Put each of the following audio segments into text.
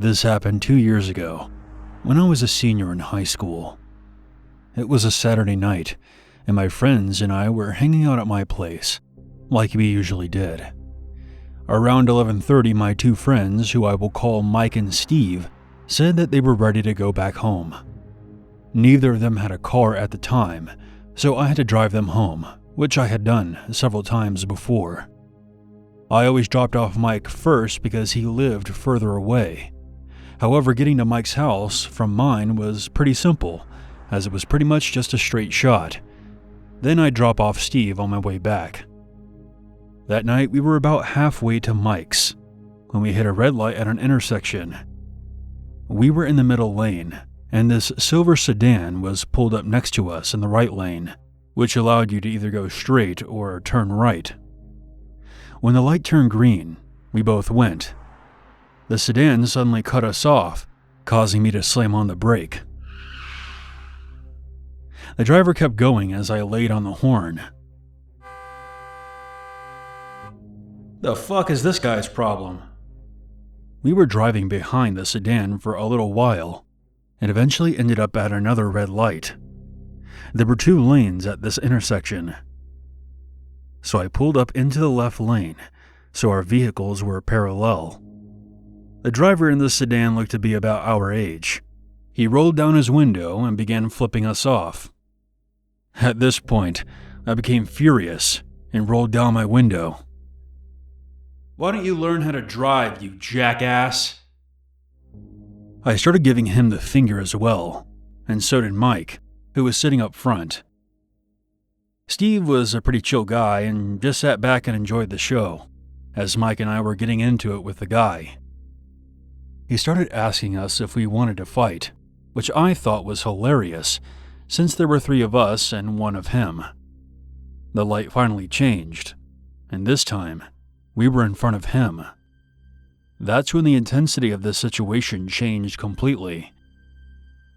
This happened 2 years ago, when I was a senior in high school. It was a Saturday night, and my friends and I were hanging out at my place, like we usually did. Around 11:30, my two friends, who I will call Mike and Steve, said that they were ready to go back home. Neither of them had a car at the time, so I had to drive them home, which I had done several times before. I always dropped off Mike first because he lived further away. However, getting to Mike's house from mine was pretty simple, as it was pretty much just a straight shot. Then I'd drop off Steve on my way back. That night, we were about halfway to Mike's when we hit a red light at an intersection. We were in the middle lane, and this silver sedan was pulled up next to us in the right lane, which allowed you to either go straight or turn right. When the light turned green, we both went. The sedan suddenly cut us off, causing me to slam on the brake. The driver kept going as I laid on the horn. The fuck is this guy's problem? We were driving behind the sedan for a little while, and eventually ended up at another red light. There were 2 lanes at this intersection, so I pulled up into the left lane, so our vehicles were parallel. The driver in the sedan looked to be about our age. He rolled down his window and began flipping us off. At this point, I became furious and rolled down my window. "Why don't you learn how to drive, you jackass?" I started giving him the finger as well, and so did Mike, who was sitting up front. Steve was a pretty chill guy and just sat back and enjoyed the show, as Mike and I were getting into it with the guy. He started asking us if we wanted to fight, which I thought was hilarious, since there were 3 of us and 1 of him. The light finally changed, and this time, we were in front of him. That's when the intensity of this situation changed completely.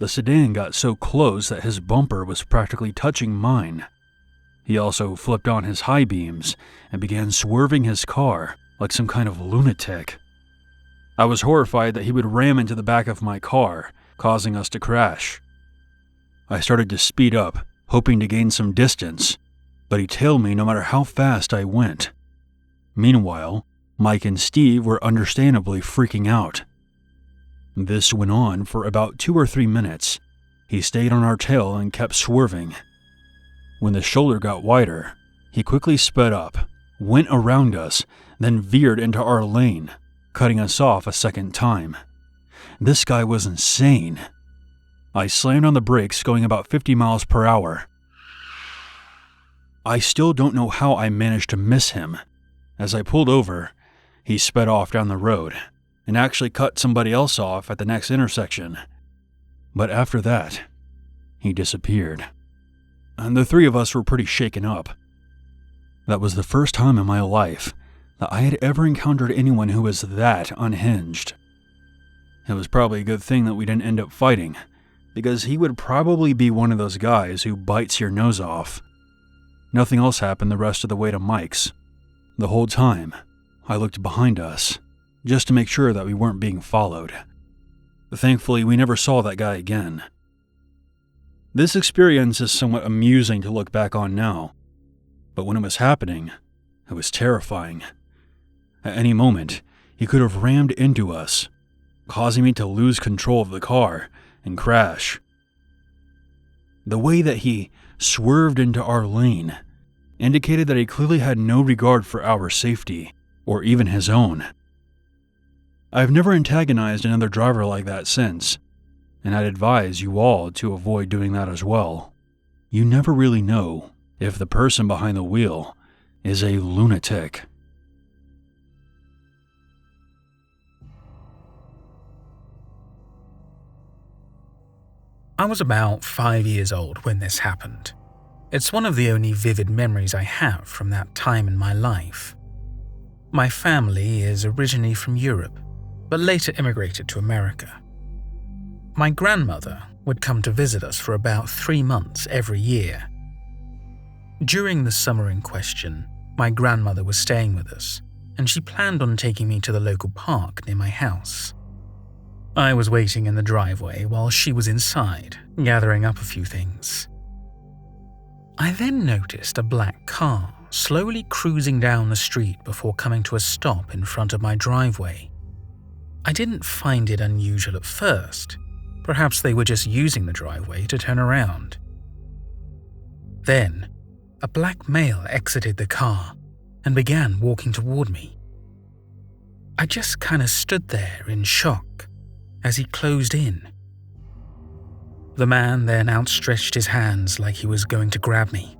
The sedan got so close that his bumper was practically touching mine. He also flipped on his high beams and began swerving his car like some kind of lunatic. I was horrified that he would ram into the back of my car, causing us to crash. I started to speed up, hoping to gain some distance, but he tailed me no matter how fast I went. Meanwhile, Mike and Steve were understandably freaking out. This went on for about 2 or 3 minutes. He stayed on our tail and kept swerving. When the shoulder got wider, he quickly sped up, went around us, then veered into our lane, cutting us off a second time. This guy was insane. I slammed on the brakes going about 50 miles per hour. I still don't know how I managed to miss him. As I pulled over, he sped off down the road and actually cut somebody else off at the next intersection. But after that, he disappeared. And the 3 of us were pretty shaken up. That was the first time in my life that I had ever encountered anyone who was that unhinged. It was probably a good thing that we didn't end up fighting, because he would probably be one of those guys who bites your nose off. Nothing else happened the rest of the way to Mike's. The whole time, I looked behind us, just to make sure that we weren't being followed. Thankfully, we never saw that guy again. This experience is somewhat amusing to look back on now, but when it was happening, it was terrifying. At any moment, he could have rammed into us, causing me to lose control of the car and crash. The way that he swerved into our lane indicated that he clearly had no regard for our safety, or even his own. I've never antagonized another driver like that since, and I'd advise you all to avoid doing that as well. You never really know if the person behind the wheel is a lunatic. I was about 5 years old when this happened. It's one of the only vivid memories I have from that time in my life. My family is originally from Europe, but later immigrated to America. My grandmother would come to visit us for about 3 months every year. During the summer in question, my grandmother was staying with us, and she planned on taking me to the local park near my house. I was waiting in the driveway while she was inside, gathering up a few things. I then noticed a black car slowly cruising down the street before coming to a stop in front of my driveway. I didn't find it unusual at first. Perhaps they were just using the driveway to turn around. Then, a black male exited the car and began walking toward me. I just kind of stood there in shock as he closed in. The man then outstretched his hands like he was going to grab me.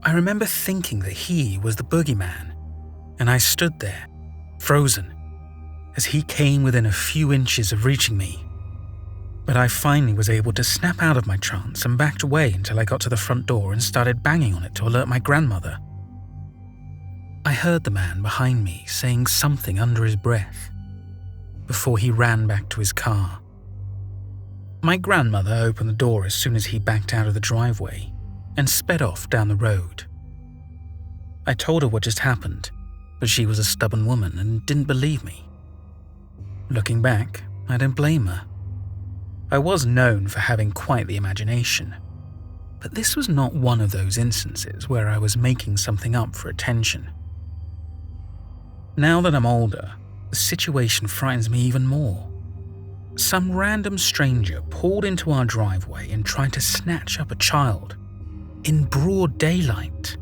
I remember thinking that he was the boogeyman, and I stood there, frozen, as he came within a few inches of reaching me. But I finally was able to snap out of my trance and backed away until I got to the front door and started banging on it to alert my grandmother. I heard the man behind me saying something under his breath before he ran back to his car. My grandmother opened the door as soon as he backed out of the driveway and sped off down the road. I told her what just happened, but she was a stubborn woman and didn't believe me. Looking back, I don't blame her. I was known for having quite the imagination, but this was not one of those instances where I was making something up for attention. Now that I'm older, the situation frightens me even more. Some random stranger pulled into our driveway and tried to snatch up a child in broad daylight.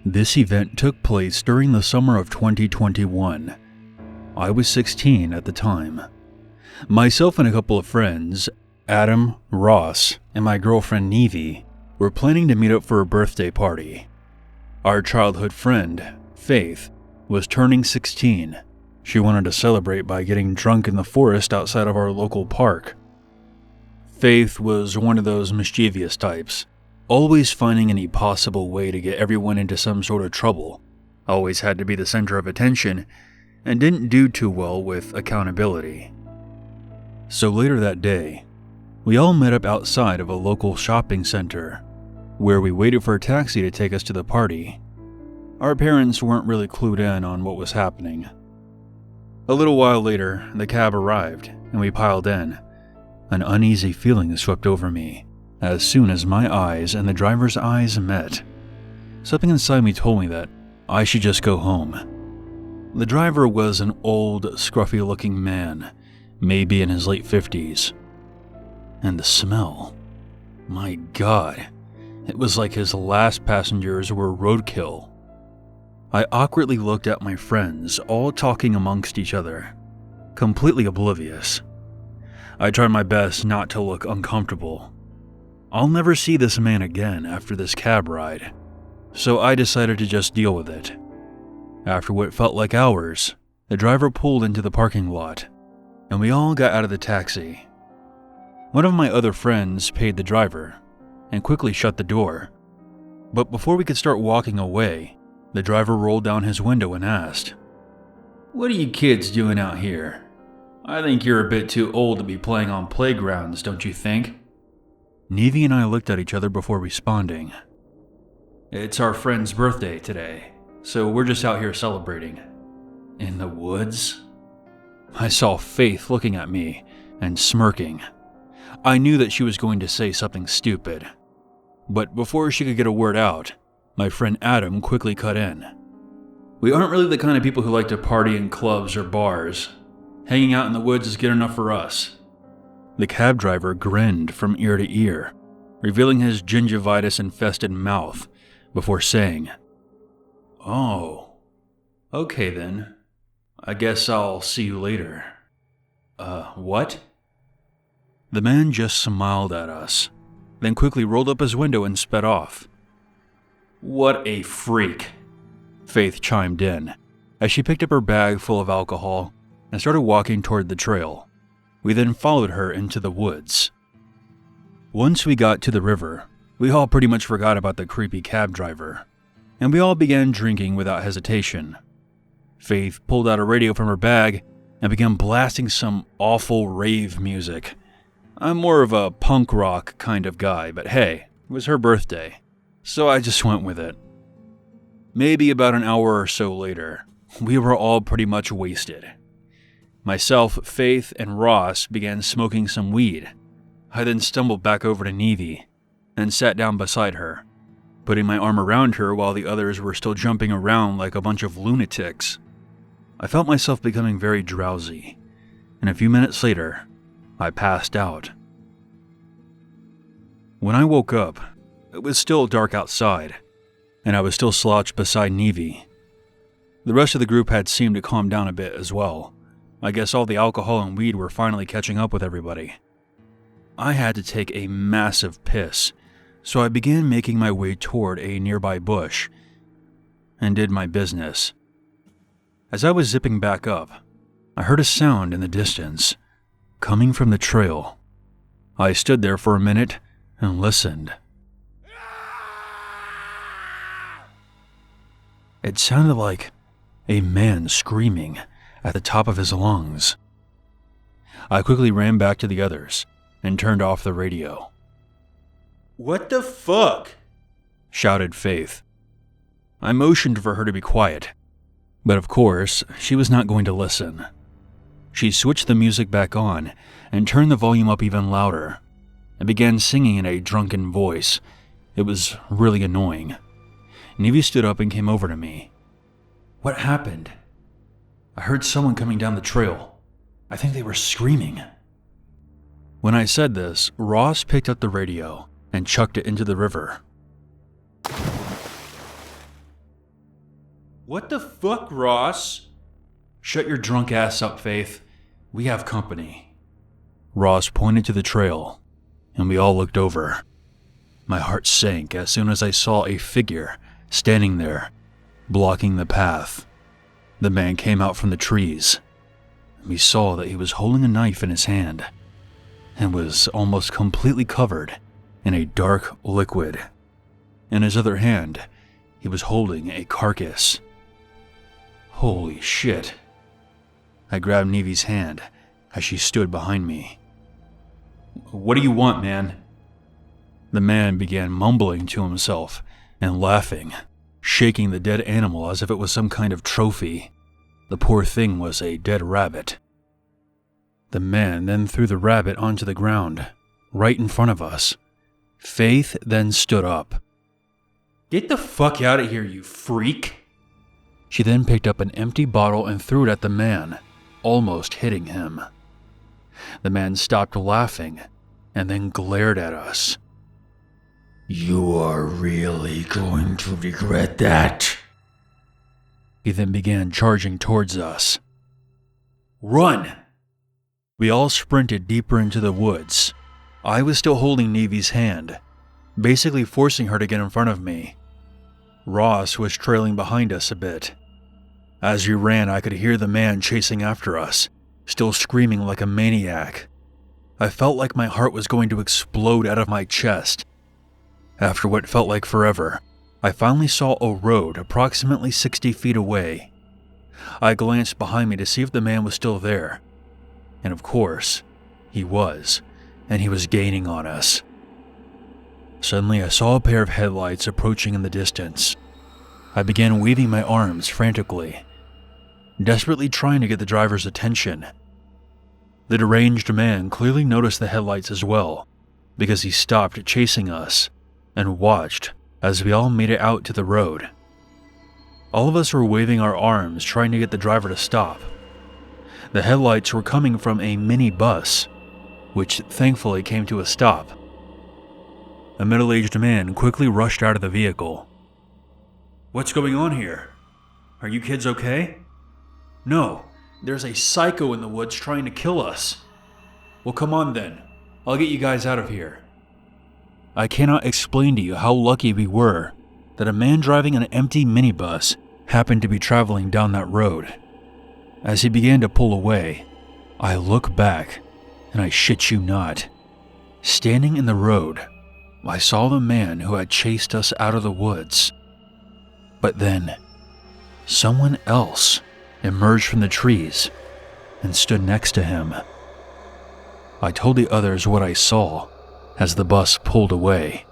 This event took place during the summer of 2021. I was 16 at the time. Myself and a couple of friends, Adam, Ross, and my girlfriend Nevi, were planning to meet up for a birthday party. Our childhood friend, Faith, was turning 16. She wanted to celebrate by getting drunk in the forest outside of our local park. Faith was one of those mischievous types, always finding any possible way to get everyone into some sort of trouble, always had to be the center of attention, and didn't do too well with accountability. So later that day, we all met up outside of a local shopping center, where we waited for a taxi to take us to the party. Our parents weren't really clued in on what was happening. A little while later, the cab arrived, and we piled in. An uneasy feeling swept over me as soon as my eyes and the driver's eyes met. Something inside me told me that I should just go home. The driver was an old, scruffy-looking man, maybe in his late 50s. And the smell. My God, it was like his last passengers were roadkill. I awkwardly looked at my friends, all talking amongst each other, completely oblivious. I tried my best not to look uncomfortable. I'll never see this man again after this cab ride, so I decided to just deal with it. After what felt like hours, the driver pulled into the parking lot, and we all got out of the taxi. One of my other friends paid the driver and quickly shut the door. But before we could start walking away, the driver rolled down his window and asked, "What are you kids doing out here? I think you're a bit too old to be playing on playgrounds, don't you think?" Nevi and I looked at each other before responding. "It's our friend's birthday today, so we're just out here celebrating." "In the woods?" I saw Faith looking at me and smirking. I knew that she was going to say something stupid. But before she could get a word out, my friend Adam quickly cut in. "We aren't really the kind of people who like to party in clubs or bars. Hanging out in the woods is good enough for us." The cab driver grinned from ear to ear, revealing his gingivitis-infested mouth before saying, "Oh, okay then. I guess I'll see you later." What?" The man just smiled at us, then quickly rolled up his window and sped off. "What a freak," Faith chimed in, as she picked up her bag full of alcohol and started walking toward the trail. We then followed her into the woods. Once we got to the river, we all pretty much forgot about the creepy cab driver, and we all began drinking without hesitation. Faith pulled out a radio from her bag and began blasting some awful rave music. I'm more of a punk rock kind of guy, but hey, it was her birthday, so I just went with it. Maybe about an hour or so later, We were all pretty much wasted. Myself, Faith, and Ross began smoking some weed. I then stumbled back over to Nevy and sat down beside her, putting my arm around her while the others were still jumping around like a bunch of lunatics. I felt myself becoming very drowsy, and a few minutes later, I passed out. When I woke up, it was still dark outside, and I was still slouched beside Nevy. The rest of the group had seemed to calm down a bit as well. I guess all the alcohol and weed were finally catching up with everybody. I had to take a massive piss, so I began making my way toward a nearby bush and did my business. As I was zipping back up, I heard a sound in the distance, coming from the trail. I stood there for a minute and listened. It sounded like a man screaming at the top of his lungs. I quickly ran back to the others and turned off the radio. "What the fuck?" shouted Faith. I motioned for her to be quiet, but of course, she was not going to listen. She switched the music back on and turned the volume up even louder and began singing in a drunken voice. It was really annoying. Nevy stood up and came over to me. "What happened?" "I heard someone coming down the trail. I think they were screaming." When I said this, Ross picked up the radio and chucked it into the river. "What the fuck, Ross?" "Shut your drunk ass up, Faith. We have company." Ross pointed to the trail, and we all looked over. My heart sank as soon as I saw a figure standing there, blocking the path. The man came out from the trees. We saw that he was holding a knife in his hand and was almost completely covered in a dark liquid. In his other hand, he was holding a carcass. Holy shit. I grabbed Nevy's hand as she stood behind me. "What do you want, man?" The man began mumbling to himself and laughing, shaking the dead animal as if it was some kind of trophy. The poor thing was a dead rabbit. The man then threw the rabbit onto the ground, right in front of us. Faith then stood up. "Get the fuck out of here, you freak!" She then picked up an empty bottle and threw it at the man, almost hitting him. The man stopped laughing and then glared at us. "You are really going to regret that." He then began charging towards us. "Run!" We all sprinted deeper into the woods. I was still holding Nevy's hand, basically forcing her to get in front of me. Ross was trailing behind us a bit. As we ran, I could hear the man chasing after us, still screaming like a maniac. I felt like my heart was going to explode out of my chest. After what felt like forever, I finally saw a road approximately 60 feet away. I glanced behind me to see if the man was still there. And of course, he was, and he was gaining on us. Suddenly, I saw a pair of headlights approaching in the distance. I began waving my arms frantically, desperately trying to get the driver's attention. The deranged man clearly noticed the headlights as well, because he stopped chasing us and watched as we all made it out to the road. All of us were waving our arms trying to get the driver to stop. The headlights were coming from a minibus, which thankfully came to a stop. A middle-aged man quickly rushed out of the vehicle. "What's going on here? Are you kids okay?" "No, there's a psycho in the woods trying to kill us." "Well, come on then. I'll get you guys out of here." I cannot explain to you how lucky we were that a man driving an empty minibus happened to be traveling down that road. As he began to pull away, I look back, and I shit you not. Standing in the road, I saw the man who had chased us out of the woods. But then, someone else emerged from the trees and stood next to him. I told the others what I saw as the bus pulled away.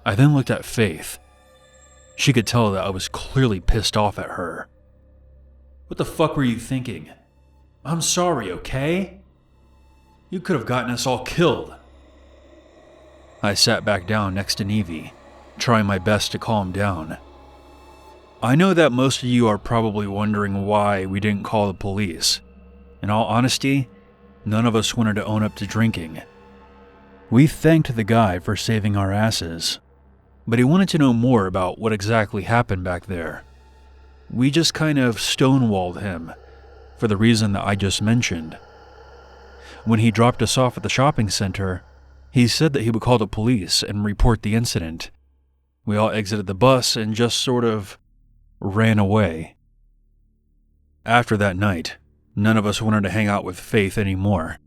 I then looked at Faith. She could tell that I was clearly pissed off at her. What the fuck were you thinking? I'm sorry, okay? You could have gotten us all killed. I sat back down next to Nevy, trying my best to calm down. I know that most of you are probably wondering why we didn't call the police. In all honesty, none of us wanted to own up to drinking. We thanked the guy for saving our asses, but he wanted to know more about what exactly happened back there. We just kind of stonewalled him, for the reason that I just mentioned. When he dropped us off at the shopping center, he said that he would call the police and report the incident. We all exited the bus and just sort of ran away. After that night, none of us wanted to hang out with Faith anymore.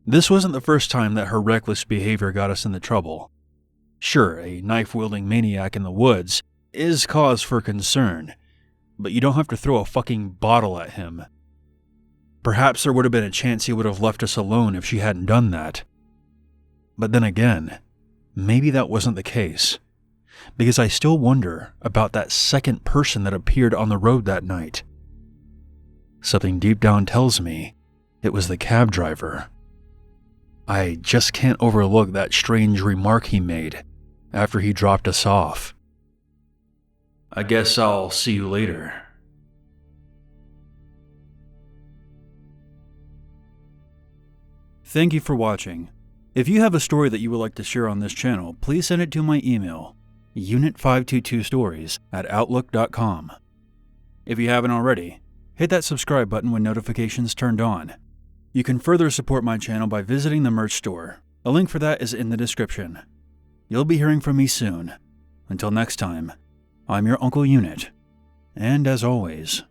This wasn't the first time that her reckless behavior got us into trouble. Sure, a knife-wielding maniac in the woods is cause for concern, but you don't have to throw a fucking bottle at him. Perhaps there would have been a chance he would have left us alone if she hadn't done that. But then again, maybe that wasn't the case, because I still wonder about that second person that appeared on the road that night. Something deep down tells me it was the cab driver. I just can't overlook that strange remark he made after he dropped us off. I guess I'll see you later. Thank you for watching. If you have a story that you would like to share on this channel, please send it to my email, unit522stories@outlook.com. If you haven't already, hit that subscribe button when notifications turned on. You can further support my channel by visiting the merch store. A link for that is in the description. You'll be hearing from me soon. Until next time, I'm your Uncle Unit. And as always,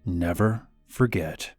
never forget.